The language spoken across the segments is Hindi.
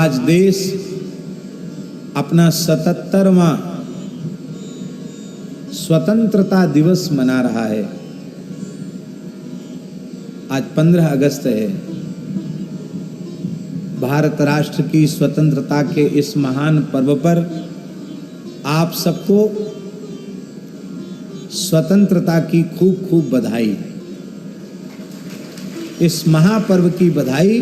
आज देश अपना 77वां स्वतंत्रता दिवस मना रहा है। आज 15 अगस्त है। भारत राष्ट्र की स्वतंत्रता के इस महान पर्व पर आप सबको स्वतंत्रता की खूब खूब बधाई। इस महापर्व की बधाई।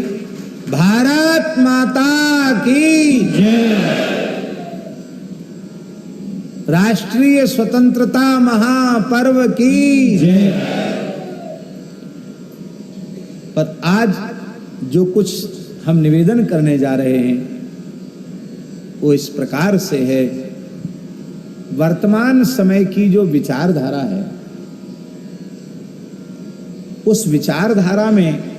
भारत माता की जय। राष्ट्रीय स्वतंत्रता महापर्व की जय। पर आज जो कुछ हम निवेदन करने जा रहे हैं वो इस प्रकार से है। वर्तमान समय की जो विचारधारा है उस विचारधारा में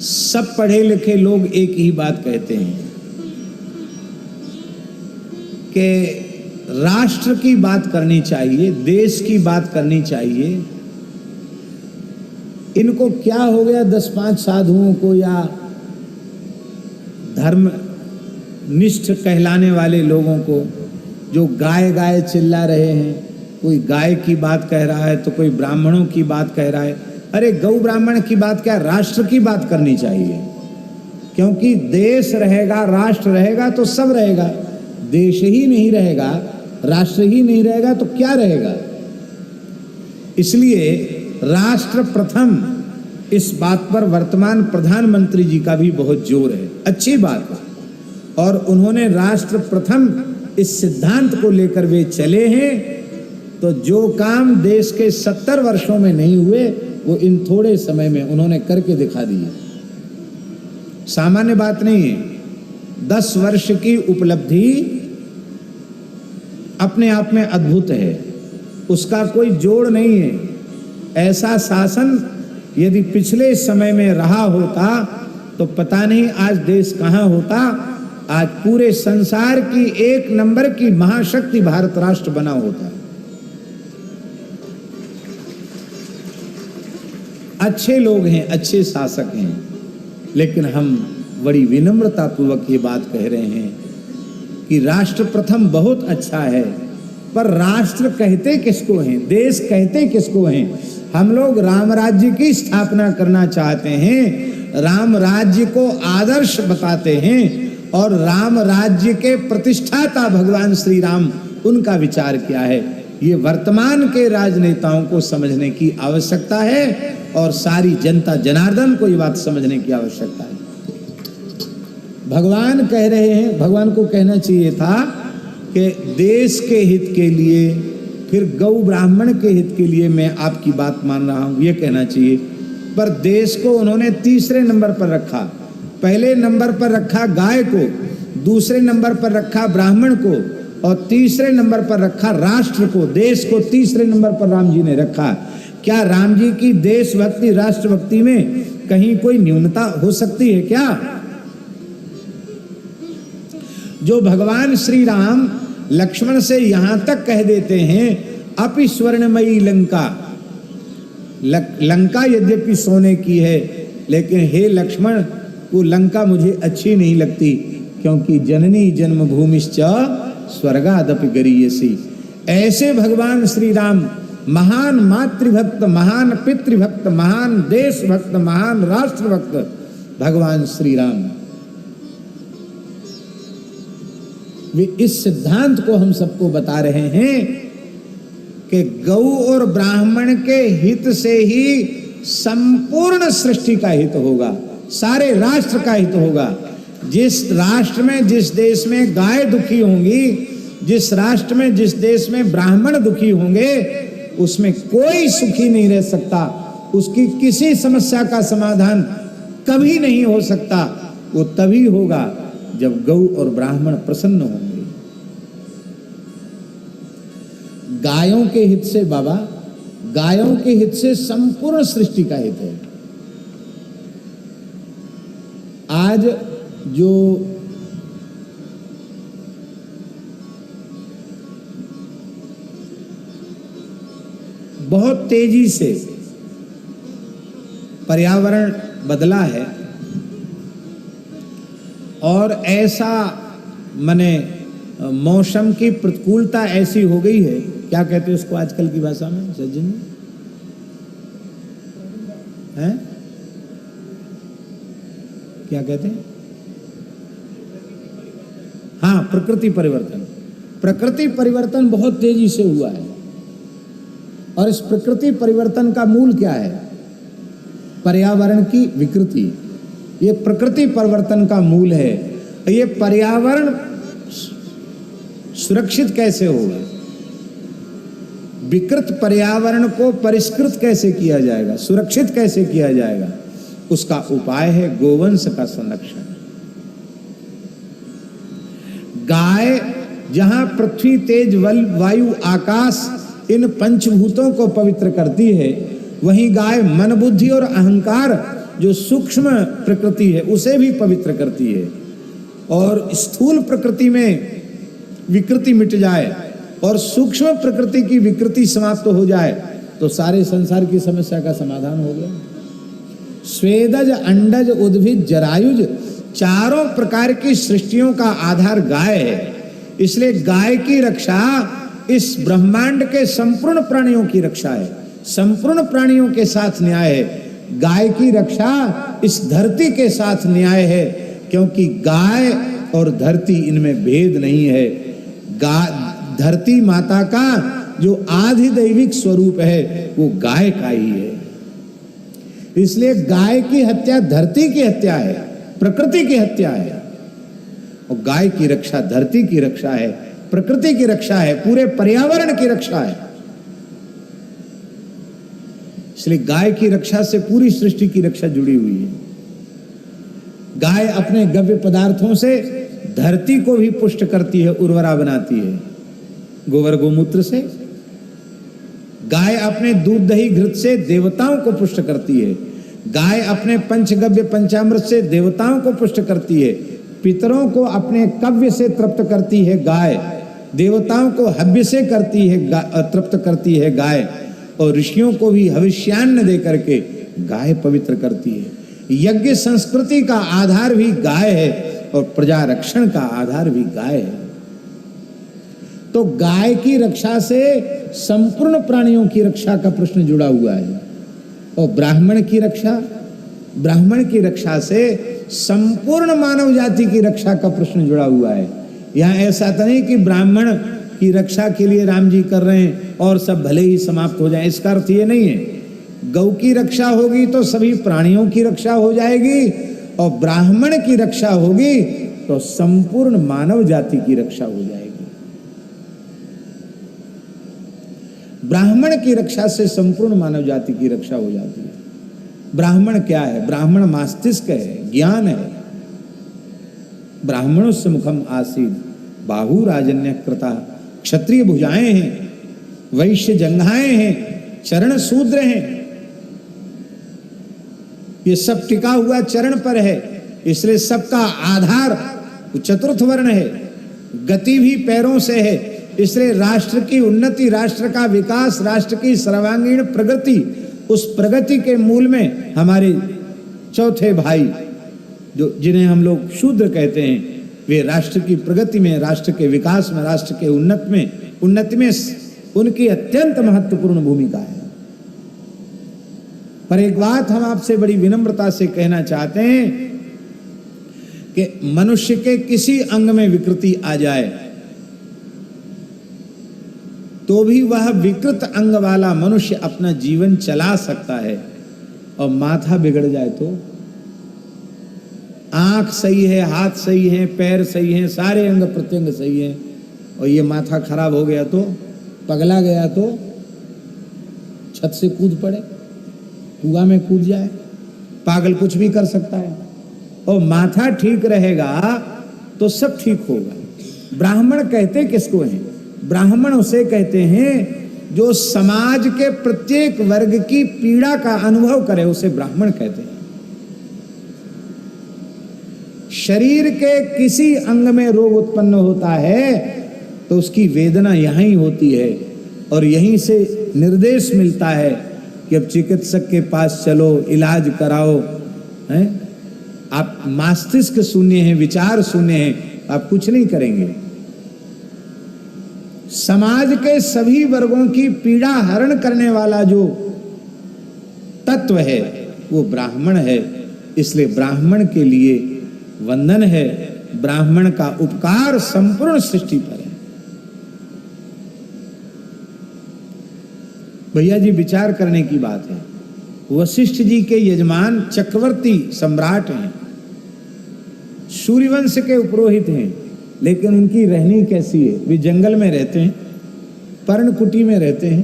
सब पढ़े लिखे लोग एक ही बात कहते हैं कि राष्ट्र की बात करनी चाहिए, देश की बात करनी चाहिए। इनको क्या हो गया 10-5 साधुओं को या धर्म निष्ठ कहलाने वाले लोगों को जो गाय गाय चिल्ला रहे हैं। कोई गाय की बात कह रहा है तो कोई ब्राह्मणों की बात कह रहा है। अरे गौ ब्राह्मण की बात क्या, राष्ट्र की बात करनी चाहिए। क्योंकि देश रहेगा, राष्ट्र रहेगा तो सब रहेगा। देश ही नहीं रहेगा, राष्ट्र ही नहीं रहेगा तो क्या रहेगा। इसलिए राष्ट्र प्रथम, इस बात पर वर्तमान प्रधानमंत्री जी का भी बहुत जोर है। अच्छी बात है। और उन्होंने राष्ट्र प्रथम इस सिद्धांत को लेकर वे चले हैं। तो जो काम देश के 70 वर्षों में नहीं हुए वो इन थोड़े समय में उन्होंने करके दिखा दिए। सामान्य बात नहीं है। 10 वर्ष की उपलब्धि अपने आप में अद्भुत है, उसका कोई जोड़ नहीं है। ऐसा शासन यदि पिछले समय में रहा होता तो पता नहीं आज देश कहां होता। आज पूरे संसार की 1 नंबर की महाशक्ति भारत राष्ट्र बना होता। अच्छे लोग हैं, अच्छे शासक हैं, लेकिन हम बड़ी विनम्रता पूर्वक ये बात कह रहे हैं कि राष्ट्र प्रथम बहुत अच्छा है, पर राष्ट्र कहते किसको हैं, देश कहते किसको हैं। हम लोग राम राज्य की स्थापना करना चाहते हैं, राम राज्य को आदर्श बताते हैं और राम राज्य के प्रतिष्ठाता भगवान श्री राम, उनका विचार क्या है ये वर्तमान के राजनेताओं को समझने की आवश्यकता है और सारी जनता जनार्दन को ये बात समझने की आवश्यकता है। भगवान कह रहे हैं, भगवान को कहना चाहिए था कि देश के हित के लिए, फिर गौ ब्राह्मण के हित के लिए मैं आपकी बात मान रहा हूं, ये कहना चाहिए। पर देश को उन्होंने तीसरे नंबर पर रखा। पहले नंबर पर रखा गाय को, दूसरे नंबर पर रखा ब्राह्मण को और तीसरे नंबर पर रखा राष्ट्र को। देश को तीसरे नंबर पर राम जी ने रखा। क्या राम जी की देशभक्ति राष्ट्रभक्ति में कहीं कोई न्यूनता हो सकती है क्या? जो भगवान श्री राम लक्ष्मण से यहां तक कह देते हैं अपि स्वर्णमयी लंका, लंका यद्यपि सोने की है लेकिन हे लक्ष्मण वो लंका मुझे अच्छी नहीं लगती, क्योंकि जननी जन्मभूमिश्च स्वर्गादपि गरीयसी। ऐसे भगवान श्री राम महान मातृभक्त, महान पितृभक्त, महान देशभक्त, महान राष्ट्रभक्त भगवान श्री राम, वे इस सिद्धांत को हम सबको बता रहे हैं कि गौ और ब्राह्मण के हित से ही संपूर्ण सृष्टि का हित होगा, सारे राष्ट्र का हित होगा। जिस राष्ट्र में, जिस देश में गाय दुखी होंगी, जिस राष्ट्र में, जिस देश में ब्राह्मण दुखी होंगे, उसमें कोई सुखी नहीं रह सकता। उसकी किसी समस्या का समाधान कभी नहीं हो सकता। वो तभी होगा जब गौ और ब्राह्मण प्रसन्न होंगे। गायों के हित से बाबा, गायों के हित से संपूर्ण सृष्टि का हित है। आज जो बहुत तेजी से पर्यावरण बदला है, और ऐसा माने मौसम की प्रतिकूलता ऐसी हो गई है, क्या कहते हैं उसको आजकल की भाषा में सज्जन है, क्या कहते हैं? हाँ, प्रकृति परिवर्तन। प्रकृति परिवर्तन बहुत तेजी से हुआ है और इस प्रकृति परिवर्तन का मूल क्या है? पर्यावरण की विकृति। ये प्रकृति परिवर्तन का मूल है। ये पर्यावरण सुरक्षित कैसे होगा? विकृत पर्यावरण को परिष्कृत कैसे किया जाएगा, सुरक्षित कैसे किया जाएगा? उसका उपाय है गोवंश का संरक्षण। गाय जहां पृथ्वी, तेज, वायु, आकाश इन पंचभूतों को पवित्र करती है, वहीं गाय मन, बुद्धि और अहंकार जो सूक्ष्म प्रकृति है उसे भी पवित्र करती है। और स्थूल प्रकृति में विकृति मिट जाए और सूक्ष्म प्रकृति की विकृति समाप्त हो जाए तो सारे संसार की समस्या का समाधान हो गया। स्वेदज, अंडज, उद्भिज, जरायुज चारों प्रकार की सृष्टियों का आधार गाय है। इसलिए गाय की रक्षा इस ब्रह्मांड के संपूर्ण प्राणियों की रक्षा है, संपूर्ण प्राणियों के साथ न्याय है। गाय की रक्षा इस धरती के साथ न्याय है, क्योंकि गाय और धरती इनमें भेद नहीं है। धरती माता का जो आधिदैविक स्वरूप है वो गाय का ही है। इसलिए गाय की हत्या धरती की हत्या है, प्रकृति की हत्या है। और गाय की रक्षा धरती की रक्षा है, प्रकृति की रक्षा है, पूरे पर्यावरण की रक्षा है। इसलिए गाय की रक्षा से पूरी सृष्टि की रक्षा जुड़ी हुई है। गाय अपने गव्य पदार्थों से धरती को भी पुष्ट करती है, उर्वरा बनाती है। गोबर गोमूत्र से गाय अपने दूध, दही, घृत से देवताओं को पुष्ट करती है। गाय अपने पंचगव्य पंचामृत से देवताओं को पुष्ट करती है। पितरों को अपने कव्य से तृप्त करती है गाय, देवताओं को हव्य से करती है, तृप्त करती है गाय, और ऋषियों को भी हविष्यान्न दे करके गाय पवित्र करती है। यज्ञ संस्कृति का आधार भी गाय है और प्रजा रक्षण का आधार भी गाय है। तो गाय की रक्षा से संपूर्ण प्राणियों की रक्षा का प्रश्न जुड़ा हुआ है। और ब्राह्मण की रक्षा से संपूर्ण मानव जाति की रक्षा का प्रश्न जुड़ा हुआ है। यहाँ ऐसा तो नहीं कि ब्राह्मण की रक्षा के लिए राम जी कर रहे हैं और सब भले ही समाप्त हो जाए, इसका अर्थ ये नहीं है। गौ की रक्षा होगी तो सभी प्राणियों की रक्षा हो जाएगी, और ब्राह्मण की रक्षा होगी तो संपूर्ण मानव जाति की रक्षा हो जाएगी। ब्राह्मण की रक्षा से संपूर्ण मानव जाति की रक्षा हो जाती है। ब्राह्मण क्या है? ब्राह्मण मस्तिष्क है, ज्ञान है। ब्राह्मणोस्य मुखम आसीद बाहु राजन्य कृता, क्षत्रिय भुजाएं हैं, वैश्य जंघाएं हैं, चरण शूद्र हैं। ये सब टिका हुआ चरण पर है, इसलिए सबका आधार चतुर्थ वर्ण है, गति भी पैरों से है। इसलिए राष्ट्र की उन्नति, राष्ट्र का विकास, राष्ट्र की सर्वांगीण प्रगति, उस प्रगति के मूल में हमारे चौथे भाई जो जिन्हें हम लोग शूद्र कहते हैं, वे राष्ट्र की प्रगति में, राष्ट्र के विकास में, राष्ट्र के उन्नति में उनकी अत्यंत महत्वपूर्ण भूमिका है। पर एक बात हम आपसे बड़ी विनम्रता से कहना चाहते हैं कि मनुष्य के किसी अंग में विकृति आ जाए तो भी वह विकृत अंग वाला मनुष्य अपना जीवन चला सकता है, और माथा बिगड़ जाए तो आंख सही है, हाथ सही है, पैर सही है, सारे अंग प्रत्यंग सही है, और ये माथा खराब हो गया तो, पगला गया तो छत से कूद पड़े, कुआं में कूद जाए, पागल कुछ भी कर सकता है। और माथा ठीक रहेगा तो सब ठीक होगा। ब्राह्मण कहते किसको हैं? ब्राह्मण उसे कहते हैं जो समाज के प्रत्येक वर्ग की पीड़ा का अनुभव करे, उसे ब्राह्मण कहते हैं। शरीर के किसी अंग में रोग उत्पन्न होता है तो उसकी वेदना यहीं ही होती है, और यहीं से निर्देश मिलता है कि अब चिकित्सक के पास चलो, इलाज कराओ, हैं? आप मस्तिष्क शून्य हैं, विचार शून्य हैं, आप कुछ नहीं करेंगे। समाज के सभी वर्गों की पीड़ा हरण करने वाला जो तत्व है वो ब्राह्मण है। इसलिए ब्राह्मण के लिए वंदन है। ब्राह्मण का उपकार संपूर्ण सृष्टि पर है। भैया जी विचार करने की बात है। वशिष्ठ जी के यजमान चक्रवर्ती सम्राट हैं, सूर्यवंश के उपरोहित हैं, लेकिन उनकी रहनी कैसी है? वे जंगल में रहते हैं, पर्णकुटी में रहते हैं,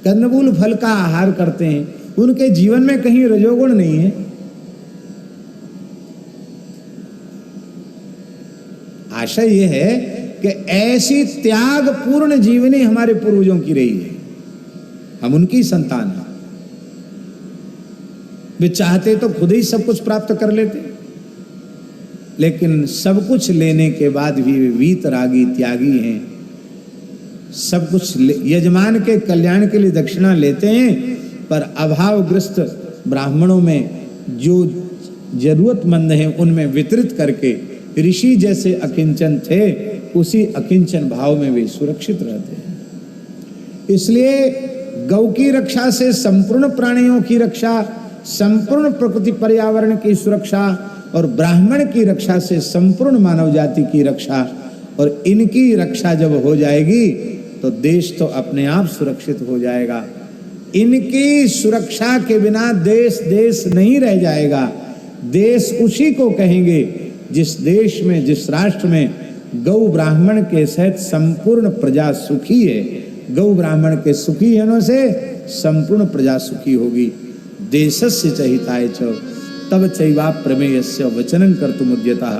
कंदमूल फल का आहार करते हैं। उनके जीवन में कहीं रजोगुण नहीं है। आशा यह है कि ऐसी त्याग पूर्ण जीवनी हमारे पूर्वजों की रही है। हम उनकी संतान हैं। वे चाहते तो खुद ही सब कुछ प्राप्त कर लेते, लेकिन सब कुछ लेने के बाद भी वे वीतरागी त्यागी हैं। सब कुछ यजमान के कल्याण के लिए दक्षिणा लेते हैं, पर अभावग्रस्त ब्राह्मणों में जो जरूरतमंद हैं उनमें वितरित करके ऋषि जैसे अकिंचन थे उसी अकिंचन भाव में वे सुरक्षित रहते हैं। इसलिए गौ की रक्षा से संपूर्ण प्राणियों की रक्षा, संपूर्ण प्रकृति पर्यावरण की सुरक्षा और ब्राह्मण की रक्षा से संपूर्ण मानव जाति की रक्षा, और इनकी रक्षा जब हो जाएगी तो देश तो अपने आप सुरक्षित हो जाएगा। इनकी सुरक्षा के बिना देश देश नहीं रह जाएगा। देश उसी को कहेंगे जिस देश में, जिस राष्ट्र में गौ ब्राह्मण के सहित संपूर्ण प्रजा सुखी है। गौ ब्राह्मण के सुखी होने से संपूर्ण प्रजा सुखी होगी। देशस्य च हिताय च तब चैवा प्रमेयस्य वचनं कर्तुमुद्यतः।